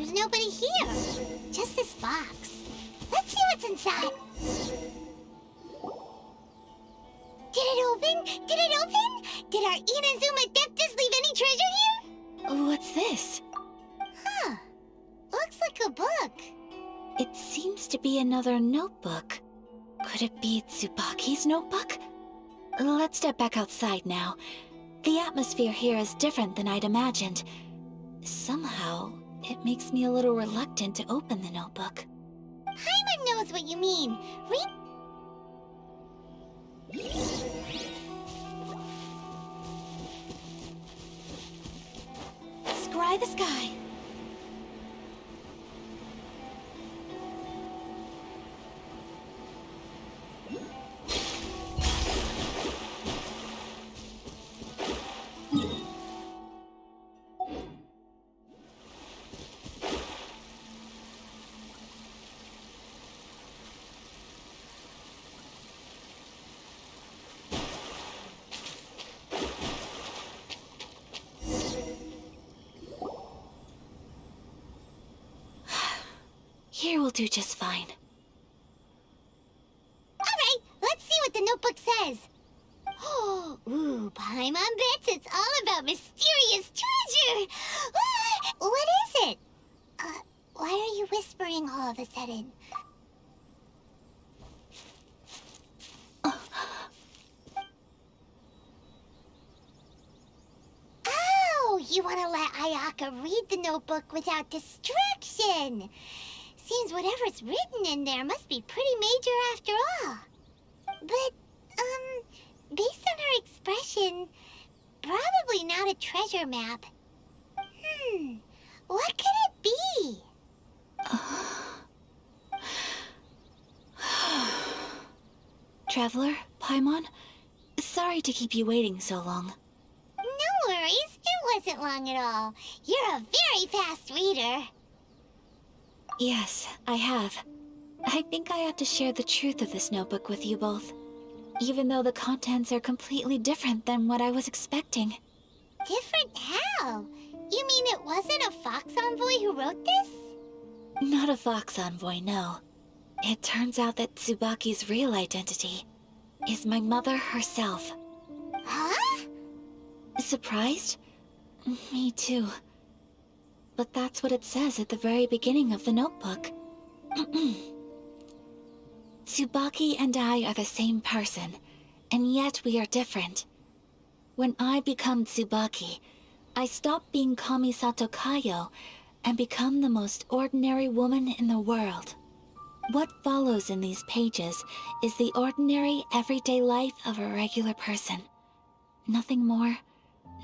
There's nobody here. Just this box. Let's see what's inside. Did it open? Did it open? Did our Inazuma Adeptus leave any treasure here? What's this? Huh. Looks like a book. It seems to be another notebook. Could it be Tsubaki's notebook? Let's step back outside now. The atmosphere here is different than I'd imagined. Somehow, it makes me a little reluctant to open the notebook. Paimon knows what you mean. Read. Scry the sky. Here will do just fine. Alright, let's see what the notebook says. Ooh, Paimon bets it's all about mysterious treasure. What is it? Why are you whispering all of a sudden? Oh, you want to let Ayaka read the notebook without distraction. Seems whatever's written in there must be pretty major after all. But, based on her expression, probably not a treasure map. What could it be? Traveler, Paimon, sorry to keep you waiting so long. No worries, it wasn't long at all. You're a very fast reader. Yes, I have. I think I ought to share the truth of this notebook with you both, even though the contents are completely different than what I was expecting. Different how? You mean it wasn't a Fox Envoy who wrote this? Not a Fox Envoy, no. It turns out that Tsubaki's real identity is my mother herself. Huh? Surprised? Me too. But that's what it says at the very beginning of the notebook. Tsubaki and I are the same person, and yet we are different. When I become Tsubaki, I stop being Kamisato Kayo and become the most ordinary woman in the world. What follows in these pages is the ordinary, everyday life of a regular person. Nothing more,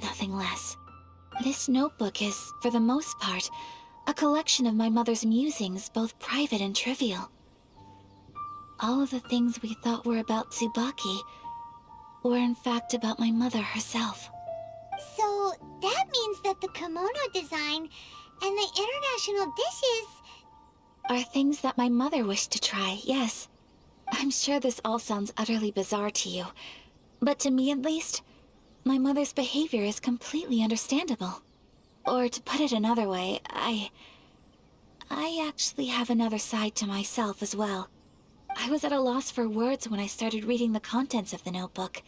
nothing less. This notebook is, for the most part, a collection of my mother's musings, both private and trivial. All of the things we thought were about Tsubaki were in fact about my mother herself. So, that means that the kimono design and the international dishes are things that my mother wished to try, yes. I'm sure this all sounds utterly bizarre to you, but to me at least, my mother's behavior is completely understandable. Or to put it another way, I actually have another side to myself as well. I was at a loss for words when I started reading the contents of the notebook.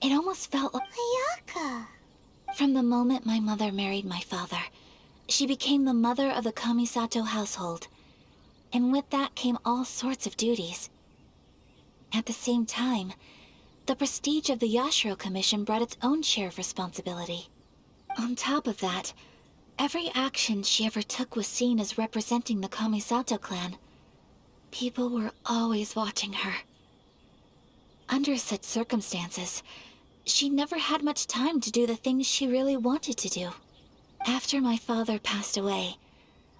It almost felt like... Ayaka. From the moment my mother married my father, she became the mother of the Kamisato household. And with that came all sorts of duties. At the same time, the prestige of the Yashiro Commission brought its own share of responsibility. On top of that, every action she ever took was seen as representing the Kamisato clan. People were always watching her. Under such circumstances, she never had much time to do the things she really wanted to do. After my father passed away,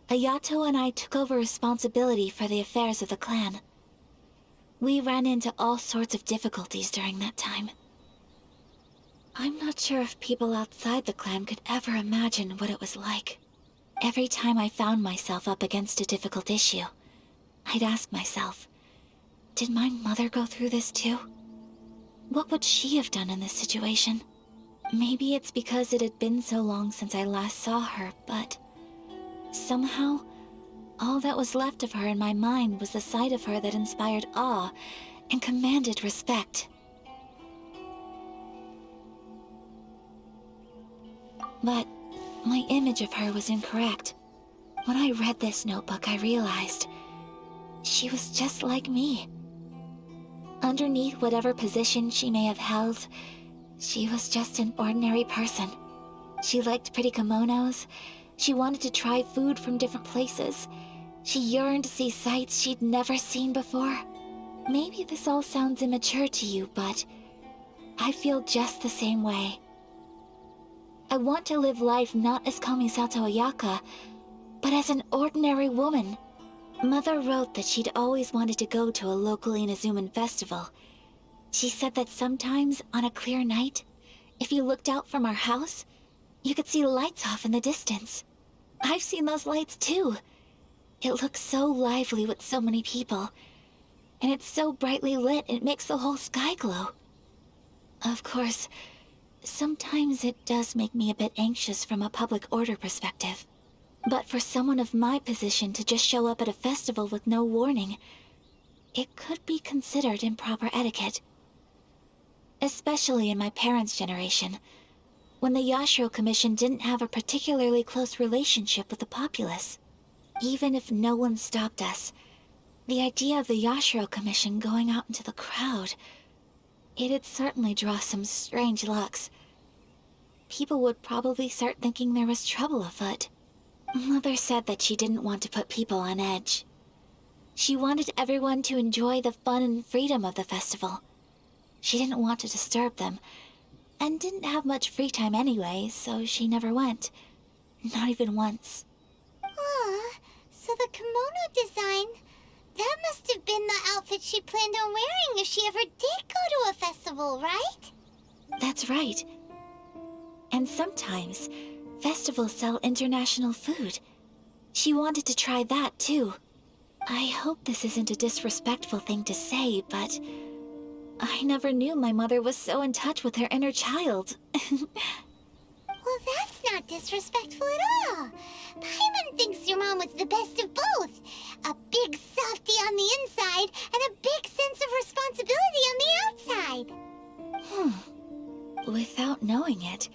Ayato and I took over responsibility for the affairs of the clan. We ran into all sorts of difficulties during that time. I'm not sure if people outside the clan could ever imagine what it was like. Every time I found myself up against a difficult issue, I'd ask myself, did my mother go through this too? What would she have done in this situation? Maybe it's because it had been so long since I last saw her, but Somehow, all that was left of her in my mind was the side of her that inspired awe and commanded respect. But my image of her was incorrect. When I read this notebook, I realized she was just like me. Underneath whatever position she may have held, she was just an ordinary person. She liked pretty kimonos. She wanted to try food from different places. She yearned to see sights she'd never seen before. Maybe this all sounds immature to you, but I feel just the same way. I want to live life not as Kamisato Ayaka, but as an ordinary woman. Mother wrote that she'd always wanted to go to a local Inazuman festival. She said that sometimes, on a clear night, if you looked out from our house, you could see lights off in the distance. I've seen those lights too. It looks so lively with so many people, and it's so brightly lit it makes the whole sky glow. Of course, sometimes it does make me a bit anxious from a public order perspective. But for someone of my position to just show up at a festival with no warning, it could be considered improper etiquette. Especially in my parents' generation, when the Yashiro Commission didn't have a particularly close relationship with the populace. Even if no one stopped us, the idea of the Yashiro Commission going out into the crowd, it'd certainly draw some strange looks. People would probably start thinking there was trouble afoot. Mother said that she didn't want to put people on edge. She wanted everyone to enjoy the fun and freedom of the festival. She didn't want to disturb them, and didn't have much free time anyway, so she never went. Not even once. Aw, so the kimono design, that must have been the outfit she planned on wearing if she ever did go to a festival, right? That's right. And sometimes, festivals sell international food. She wanted to try that too. I hope this isn't a disrespectful thing to say, but I never knew my mother was so in touch with her inner child. Well, that's not disrespectful at all. Paimon thinks your mom was the best of both. A big softie on the inside and a big sense of responsibility on the outside. Without knowing it,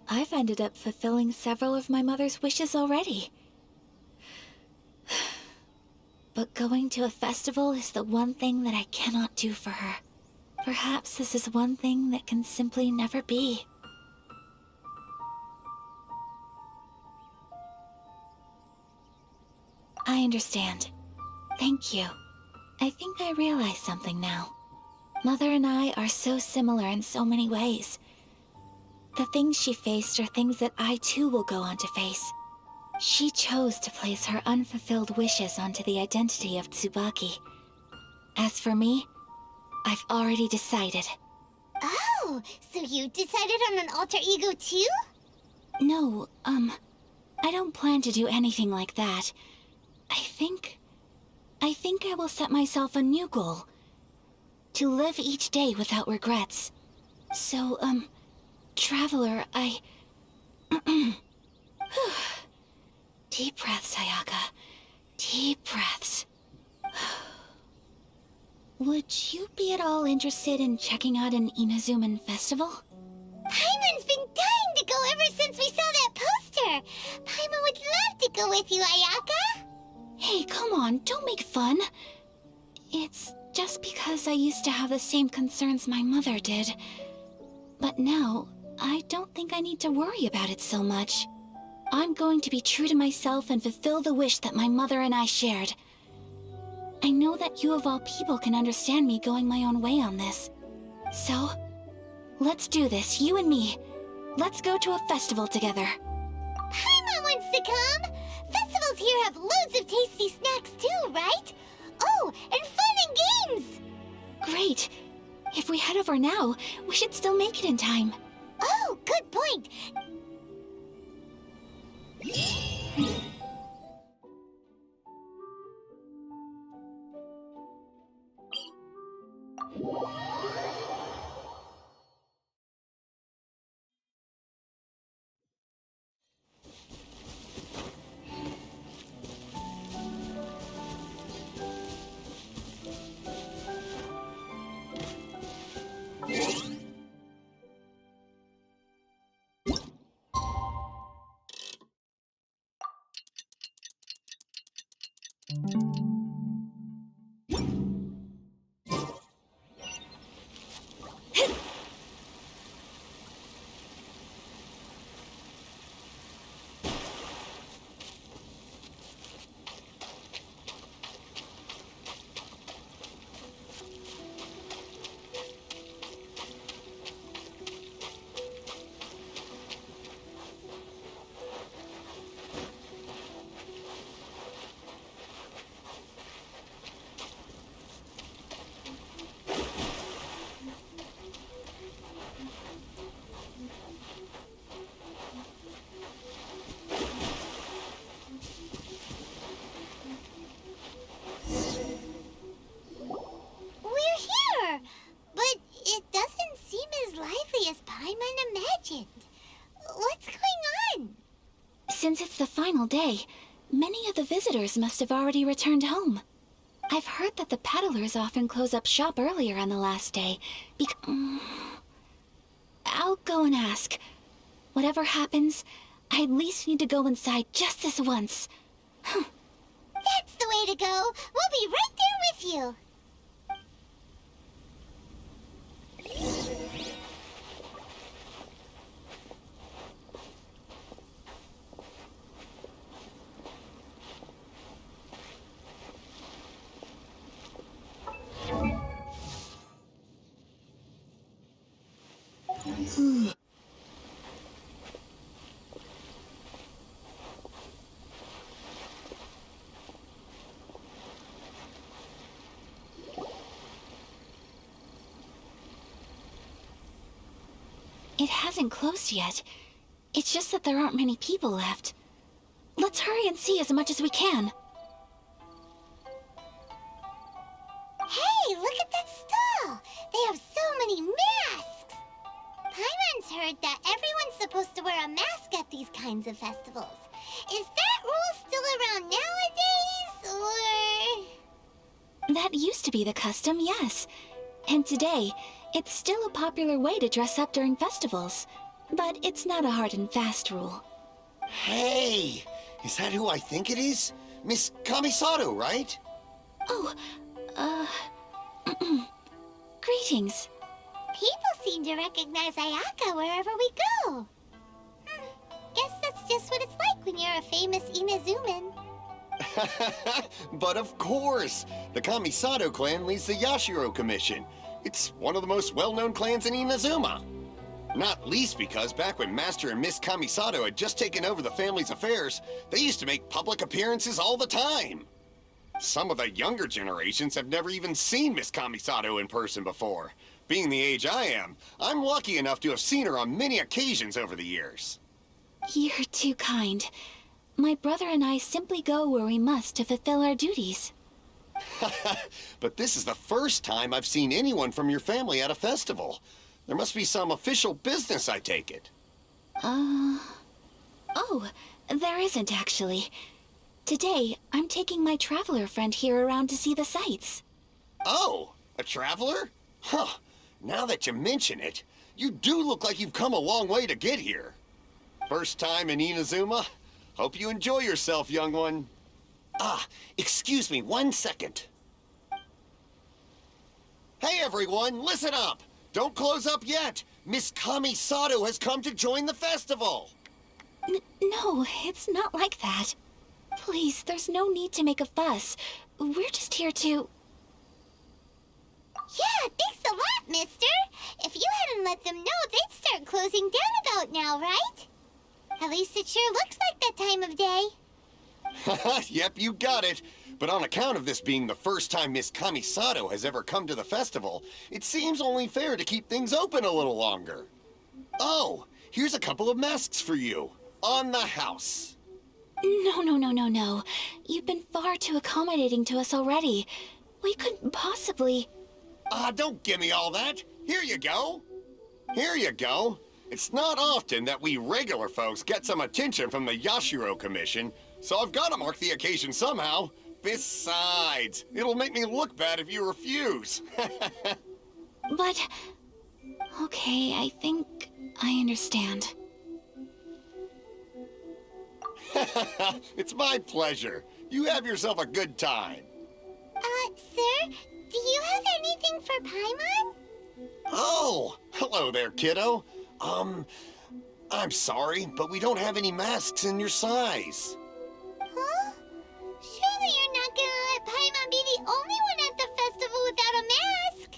I've ended up fulfilling several of my mother's wishes already. But going to a festival is the one thing that I cannot do for her. Perhaps this is one thing that can simply never be. I understand. Thank you. I think I realize something now. Mother and I are so similar in so many ways. The things she faced are things that I too will go on to face. She chose to place her unfulfilled wishes onto the identity of Tsubaki. As for me, I've already decided. Oh, so you decided on an alter ego too? No, I don't plan to do anything like that. I think I will set myself a new goal. To live each day without regrets. So, Traveler, Deep breaths, Ayaka. Deep breaths. Would you be at all interested in checking out an Inazuman festival? Paimon's been dying to go ever since we saw that poster. Paimon would love to go with you, Ayaka. Hey, come on, don't make fun. It's just because I used to have the same concerns my mother did. But now, I don't think I need to worry about it so much. I'm going to be true to myself and fulfill the wish that my mother and I shared. I know that you of all people can understand me going my own way on this. So, let's do this, you and me. Let's go to a festival together. Paimon wants to come! Festivals here have loads of tasty snacks too, right? Oh, and fun and games! Great. If we head over now, we should still make it in time. Oh, good point. We're here! But it doesn't seem as lively as Paimon imagined. What's going on? Since it's the final day, many of the visitors must have already returned home. I've heard that the peddlers often close up shop earlier on the last day. I'll go and ask. Whatever happens, I at least need to go inside just this once. That's the way to go. We'll be right there with you. It hasn't closed yet. It's just that there aren't many people left. Let's hurry and see as much as we can. Hey, look at that stall! They have so many masks! Paimon's heard that everyone's supposed to wear a mask at these kinds of festivals. Is that rule still around nowadays, or...? That used to be the custom, yes. And today, it's still a popular way to dress up during festivals. But it's not a hard and fast rule. Hey! Is that who I think it is? Miss Kamisato, right? Oh, greetings. People seem to recognize Ayaka wherever we go. Guess that's just what it's like when you're a famous Inazuman. But of course! The Kamisato clan leads the Yashiro Commission. It's one of the most well-known clans in Inazuma. Not least because back when Master and Miss Kamisato had just taken over the family's affairs, they used to make public appearances all the time. Some of the younger generations have never even seen Miss Kamisato in person before. Being the age I am, I'm lucky enough to have seen her on many occasions over the years. You're too kind. My brother and I simply go where we must to fulfill our duties. But this is the first time I've seen anyone from your family at a festival. There must be some official business, I take it. Oh, there isn't actually. Today, I'm taking my traveler friend here around to see the sights. Oh, a traveler? Huh. Now that you mention it, you do look like you've come a long way to get here. First time in Inazuma? Hope you enjoy yourself, young one. Ah, excuse me 1 second. Hey everyone, listen up! Don't close up yet! Miss Kamisato has come to join the festival! No, it's not like that. Please, there's no need to make a fuss. We're just here to... Yeah, thanks a lot, mister. If you hadn't let them know, they'd start closing down about now, right? At least it sure looks like that time of day. Yep, you got it. But on account of this being the first time Miss Kamisato has ever come to the festival, it seems only fair to keep things open a little longer. Oh, here's a couple of masks for you. On the house. No. You've been far too accommodating to us already. We couldn't possibly... Don't give me all that. Here you go. Here you go. It's not often that we regular folks get some attention from the Yashiro Commission, so I've got to mark the occasion somehow. Besides, it'll make me look bad if you refuse. But... Okay, I think I understand. It's my pleasure. You have yourself a good time. Sir, do you have anything for Paimon? Oh, hello there, kiddo. I'm sorry, but we don't have any masks in your size. Huh? Surely you're not gonna let Paimon be the only one at the festival without a mask?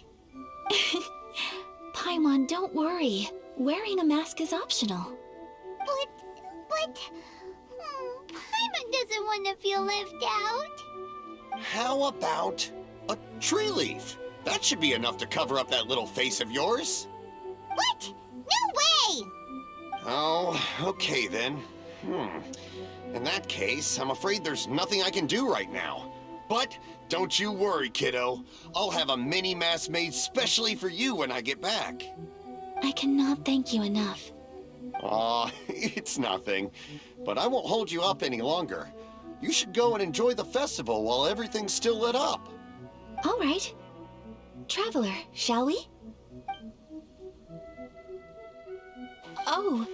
Paimon, don't worry. Wearing a mask is optional. But, Paimon doesn't want to feel left out. How about a tree leaf? That should be enough to cover up that little face of yours. What? No way! Oh, okay then. In that case, I'm afraid there's nothing I can do right now. But don't you worry, kiddo. I'll have a mini mask made specially for you when I get back. I cannot thank you enough. Aw, it's nothing. But I won't hold you up any longer. You should go and enjoy the festival while everything's still lit up. All right. Traveler, shall we? Oh,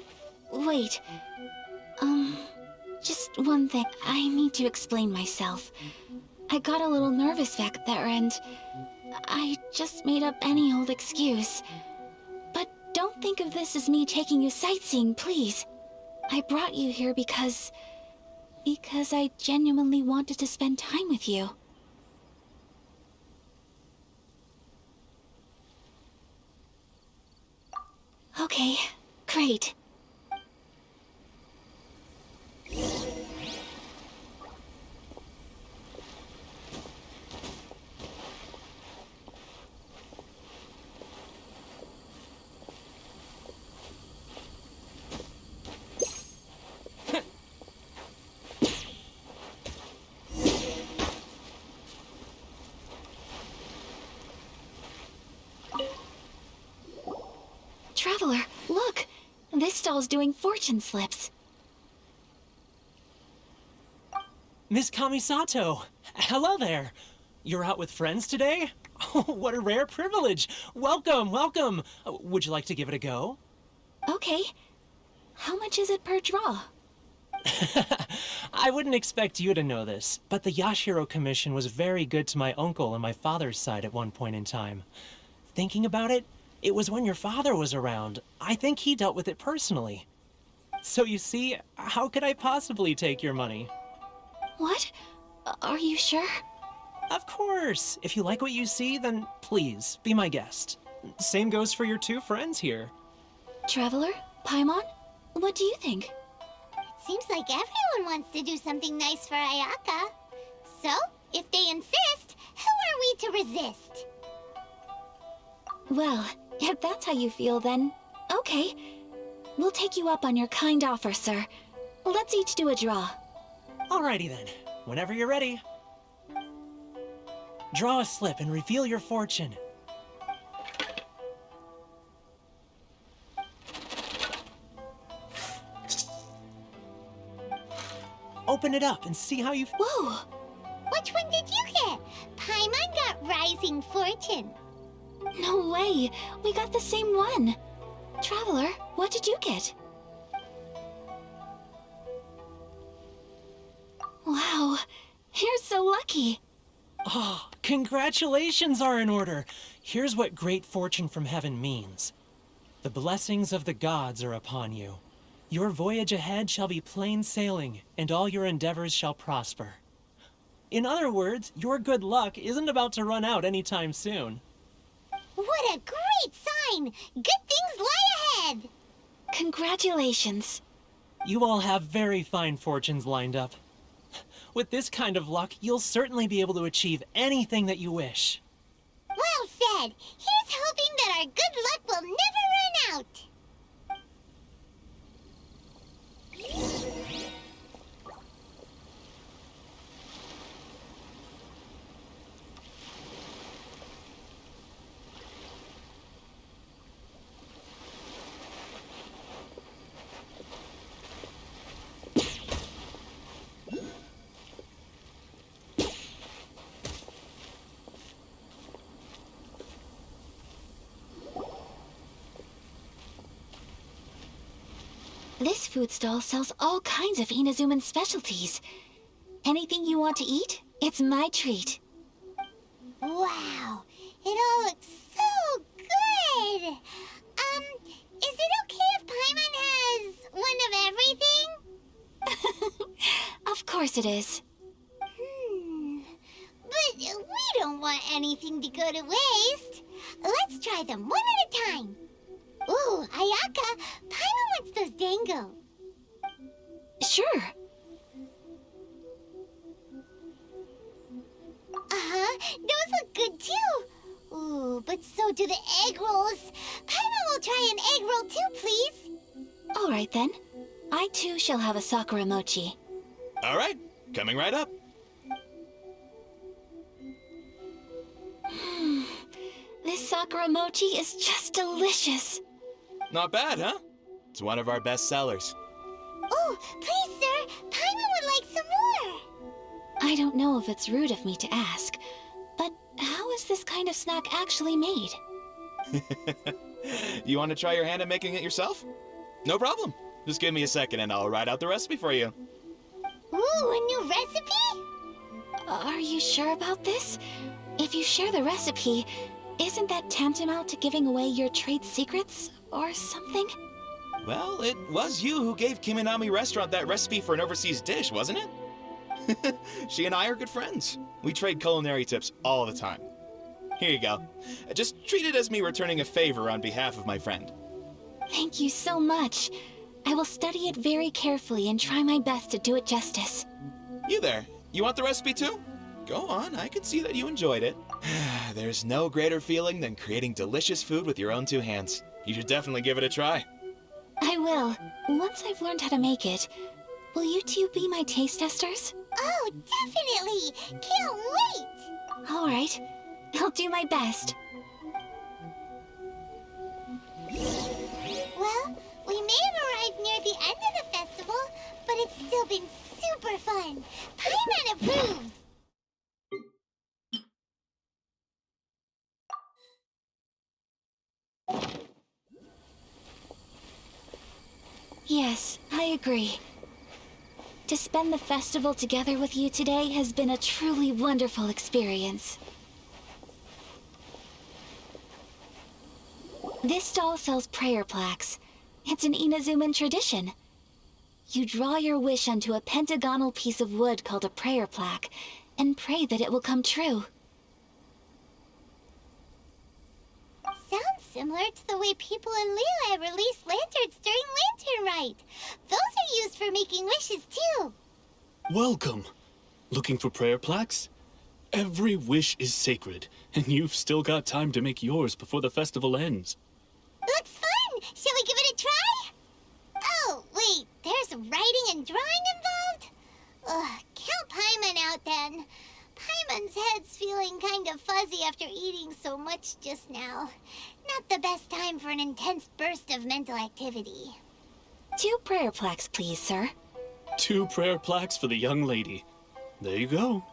wait. Just one thing. I need to explain myself. I got a little nervous back there and I just made up any old excuse. But don't think of this as me taking you sightseeing, please. I brought you here because I genuinely wanted to spend time with you. Okay, great. Traveler, look! This stall's doing fortune slips. Miss Kamisato, hello there. You're out with friends today? Oh, what a rare privilege. Welcome, welcome. Would you like to give it a go? Okay. How much is it per draw? I wouldn't expect you to know this, but the Yashiro Commission was very good to my uncle on my father's side at one point in time. Thinking about it, it was when your father was around. I think he dealt with it personally. So you see, how could I possibly take your money? What? Are you sure? Of course. If you like what you see, then please, be my guest. Same goes for your two friends here. Traveler? Paimon? What do you think? It seems like everyone wants to do something nice for Ayaka. So, if they insist, who are we to resist? Well, if that's how you feel, then okay. We'll take you up on your kind offer, sir. Let's each do a draw. Alrighty then. Whenever you're ready. Draw a slip and reveal your fortune. Open it up and see how you... Whoa! Which one did you get? Paimon got Rising Fortune. No way! We got the same one! Traveler, what did you get? Wow, you're so lucky! Oh, congratulations are in order. Here's what great fortune from heaven means. The blessings of the gods are upon you. Your voyage ahead shall be plain sailing, and all your endeavors shall prosper. In other words, your good luck isn't about to run out anytime soon. What a great sign! Good things lie ahead! Congratulations. You all have very fine fortunes lined up. With this kind of luck, you'll certainly be able to achieve anything that you wish. Well said! Here's hoping that our good luck will never run out! This food stall sells all kinds of Inazuman specialties. Anything you want to eat, it's my treat. Wow, it all looks so good! Is it okay if Paimon has one of everything? Of course it is. But we don't want anything to go to waste. Let's try them one at a time. Ooh, Ayaka, Paimon wants those dango. Sure. Uh-huh, those look good too. Ooh, but so do the egg rolls. Paimon will try an egg roll too, please. All right then. I too shall have a Sakura mochi. All right, coming right up. This Sakura mochi is just delicious. Not bad, huh? It's one of our best sellers. Oh, please, sir. Paimon would like some more. I don't know if it's rude of me to ask, but how is this kind of snack actually made? You want to try your hand at making it yourself? No problem. Just give me a second and I'll write out the recipe for you. Ooh, a new recipe? Are you sure about this? If you share the recipe, isn't that tantamount to giving away your trade secrets or something? Well, it was you who gave Kiminami Restaurant that recipe for an overseas dish, wasn't it? She and I are good friends. We trade culinary tips all the time. Here you go. Just treat it as me returning a favor on behalf of my friend. Thank you so much. I will study it very carefully and try my best to do it justice. You there, you want the recipe too? Go on, I can see that you enjoyed it. There's no greater feeling than creating delicious food with your own two hands. You should definitely give it a try. I will. Once I've learned how to make it, will you two be my taste testers? Oh, definitely. Can't wait. All right. I'll do my best. Well, we may have arrived near the end of the festival, but it's still been super fun. Paimon approves. Yes, I agree. To spend the festival together with you today has been a truly wonderful experience. This stall sells prayer plaques. It's an Inazuman tradition. You draw your wish onto a pentagonal piece of wood called a prayer plaque, and pray that it will come true. Sounds similar to the way people in Liyue release lanterns during Lantern Rite. Those are used for making wishes too. Welcome. Looking for prayer plaques? Every wish is sacred, and you've still got time to make yours before the festival ends. Looks fun! Shall we give it a try? Oh, wait, there's writing and drawing involved? Ugh, count Paimon out then. Paimon's head's feeling kind of fuzzy after eating so much just now. Not the best time for an intense burst of mental activity. 2 prayer plaques, please, sir. 2 prayer plaques for the young lady. There you go.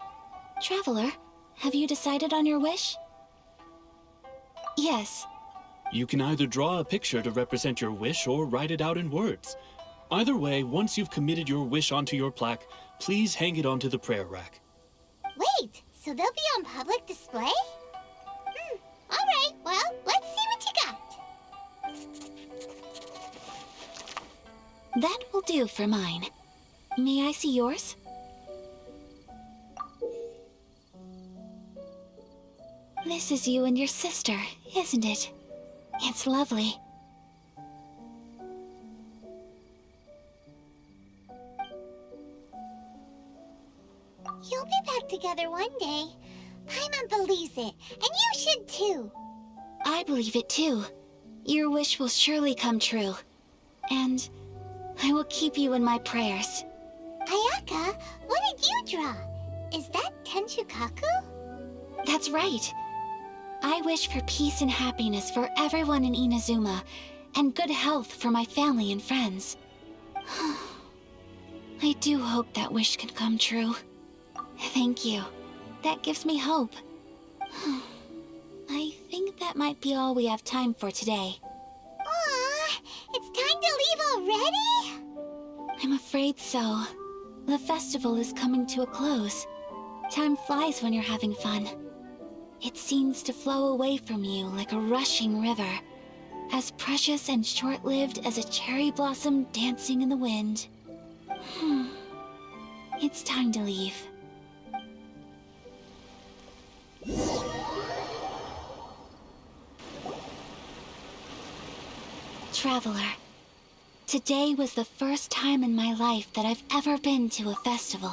Traveler, have you decided on your wish? Yes. You can either draw a picture to represent your wish or write it out in words. Either way, once you've committed your wish onto your plaque, please hang it onto the prayer rack. Wait, so they'll be on public display? All right, well, let's see what you got. That will do for mine. May I see yours? This is you and your sister, isn't it? It's lovely. You'll be back together one day. Paimon believes it, and you should too. I believe it too. Your wish will surely come true. And I will keep you in my prayers. Ayaka, what did you draw? Is that Tenshukaku? That's right. I wish for peace and happiness for everyone in Inazuma, and good health for my family and friends. I do hope that wish can come true. Thank you. That gives me hope. I think that might be all we have time for today. Aw, it's time to leave already? I'm afraid so. The festival is coming to a close. Time flies when you're having fun. It seems to flow away from you like a rushing river, as precious and short-lived as a cherry blossom dancing in the wind. It's time to leave. Traveler, today was the first time in my life that I've ever been to a festival.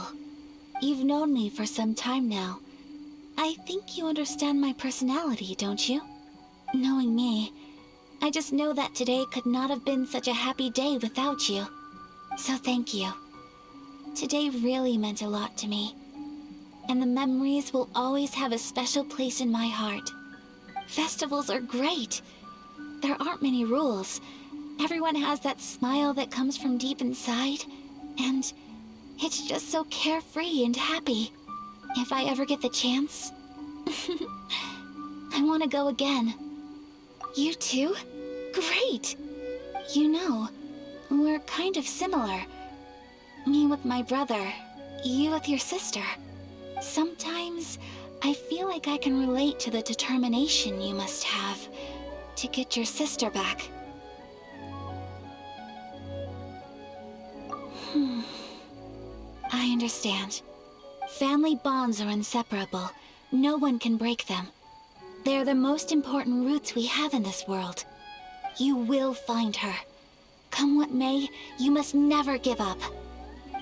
You've known me for some time now. I think you understand my personality, don't you? Knowing me, I just know that today could not have been such a happy day without you. So thank you. Today really meant a lot to me, and the memories will always have a special place in my heart. Festivals are great. There aren't many rules. Everyone has that smile that comes from deep inside, and it's just so carefree and happy. If I ever get the chance, I want to go again. You too? Great! You know, we're kind of similar. Me with my brother, you with your sister. Sometimes I feel like I can relate to the determination you must have to get your sister back. I understand. Family bonds are inseparable. No one can break them. They're the most important roots we have in this world. You will find her. Come what may, you must never give up.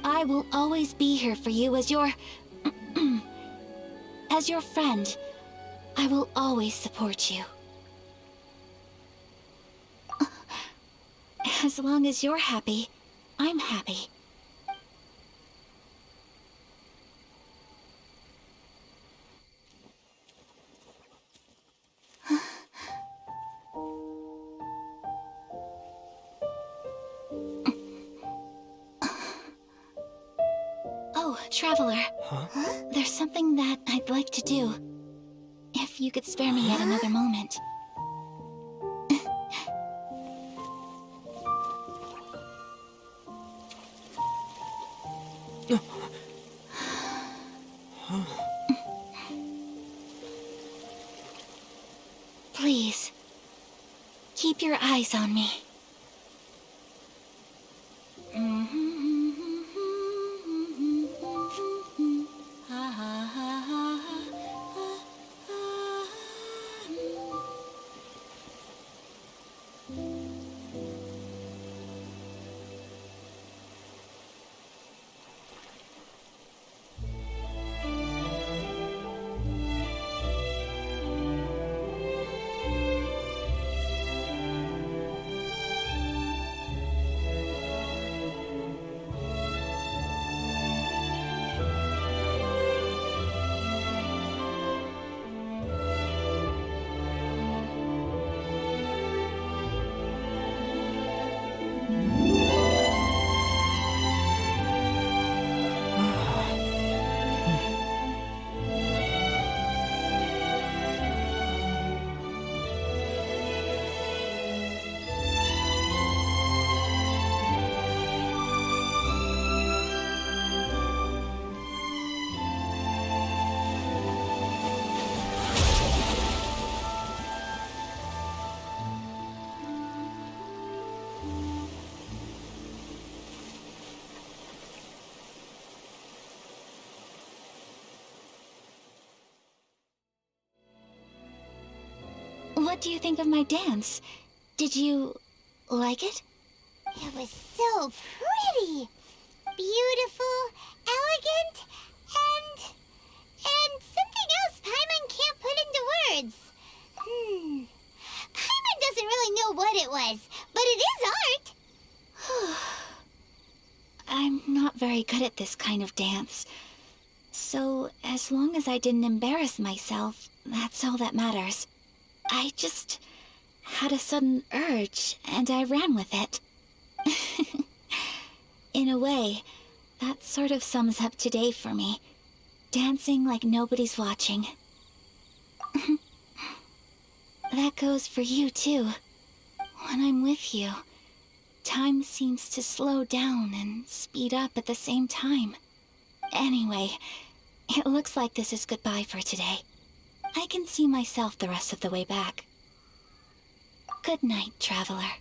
I will always be here for you as your... as your friend. I will always support you. As long as you're happy, I'm happy. Oh, Traveler. Huh? There's something that I'd like to do. If you could spare me yet another moment. Please, keep your eyes on me. What do you think of my dance? Did you like it? It was so pretty. Beautiful, elegant, and something else Paimon can't put into words. Paimon doesn't really know what it was, but it is art. I'm not very good at this kind of dance. So, as long as I didn't embarrass myself, that's all that matters. I just had a sudden urge, and I ran with it. In a way, that sort of sums up today for me. Dancing like nobody's watching. That goes for you, too. When I'm with you, time seems to slow down and speed up at the same time. Anyway, it looks like this is goodbye for today. I can see myself the rest of the way back. Good night, traveler.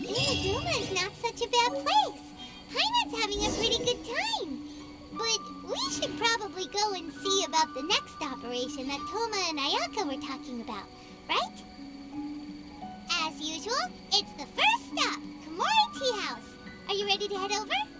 Inazuma is not such a bad place. Paimon's having a pretty good time. But we should probably go and see about the next operation that Toma and Ayaka were talking about, right? As usual, it's the first stop, Komori Tea House. Are you ready to head over?